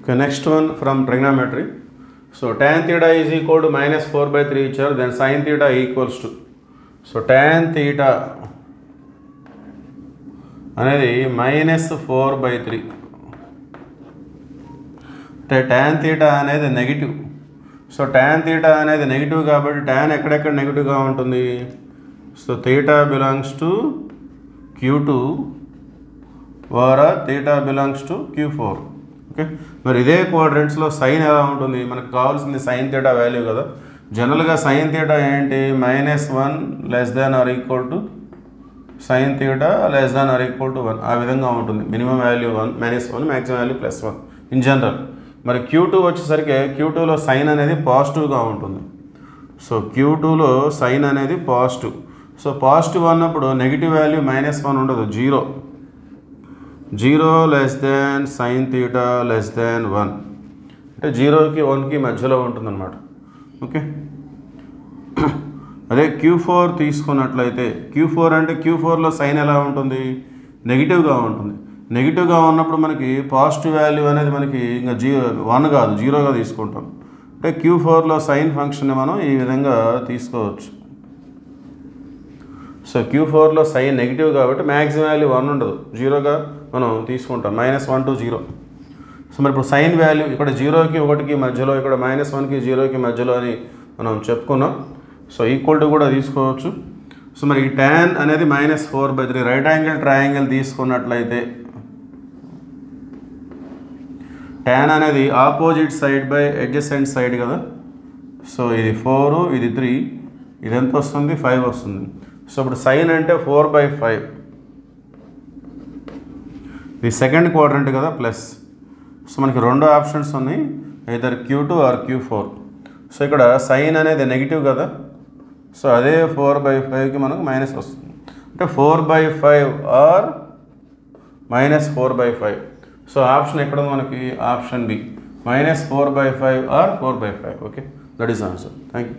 Okay, next one from trigonometry. So tan theta is equal to minus 4 by 3 each other, then sin theta equals to. So tan theta అనేది minus 4 by 3. అంటే tan theta అనేది negative. So tan theta అనేది negative కాబట్టి tan ఎక్కడెక్కడ నెగిటివ్గా ఉంటుంది. So theta belongs to Q2 or theta belongs to Q4. Okay, మరి ఇదే క్వాడ్రెంట్స్లో సైన్ ఎలా ఉంటుంది, మనకు కావాల్సింది సైన్ థీటా వాల్యూ కదా. జనరల్గా సైన్ థీటా ఏంటి, -1 less than or equal to sine theta less than or equal to 1 ఆ విధంగా ఉంటుంది. Minimum value -1 maximum value +1 in general. మరి Q2 వచ్చేసరికి Q2లో సైన్ అనేది పాజిటివ్గా ఉంటుంది. సో Q2లో సైన్ అనేది పాజిటివ్. సో పాజిటివ్ అన్నప్పుడు నెగిటివ్ వాల్యూ -1 ఉండదు, 0 less than sine theta less than 1 అంటే 0కి 1కి మధ్యలో ఉంటుందన్నమాట. ఓకే, అదే Q4 తీసుకున్నట్లయితే Q4 అంటే Q4లో సైన్ ఎలా ఉంటుంది, నెగిటివ్గా ఉంటుంది. నెగిటివ్గా ఉన్నప్పుడు మనకి పాజిటివ్ వాల్యూ అనేది మనకి ఇంకా 1 కాదు 0గా తీసుకుంటాం. అంటే Q4లో సైన్ ఫంక్షన్ని మనం ఈ విధంగా తీసుకోవచ్చు. సో Q4లో సైన్ నెగిటివ్ కాబట్టి మ్యాక్సిమం వాల్యూ 1 ఉండదు, 0గా మనం తీసుకుంటాం, -1 to 0. సో మరి ఇప్పుడు సైన్ వాల్యూ ఇక్కడ 0కి 1కి మధ్యలో, ఇక్కడ -1కి 0కి మధ్యలో అని మనం చెప్పుకున్నాం. సో ఈక్వల్ టు కూడా తీసుకోవచ్చు. సో మరి ఈ tan అనేది -4 by 3 రైట్ యాంగిల్ ట్రయాంగిల్ తీసుకున్నట్లయితే tan అనేది opposite side by adjacent side కదా. సో ఇది 4 ఇది 3 ఇది ఎంత వస్తుంది, 5 వస్తుంది. సో ఇప్పుడు సైన్ అంటే 4 by 5 ఇది సెకండ్ క్వాడ్రంట్ కదా ప్లస్. సో మనకి 2 ఆప్షన్స్ ఉన్నాయి, either Q2 or Q4. So ఇక్కడ సైన్ అనేది నెగిటివ్ కదా. సో అదే 4 by 5కి మనకు మైనస్ వస్తుంది, అంటే 4 by 5 or -4 by 5. So option ఎక్కడ మనకి, option B -4 by 5 or 4 by 5. Okay, that is answer. Thank you.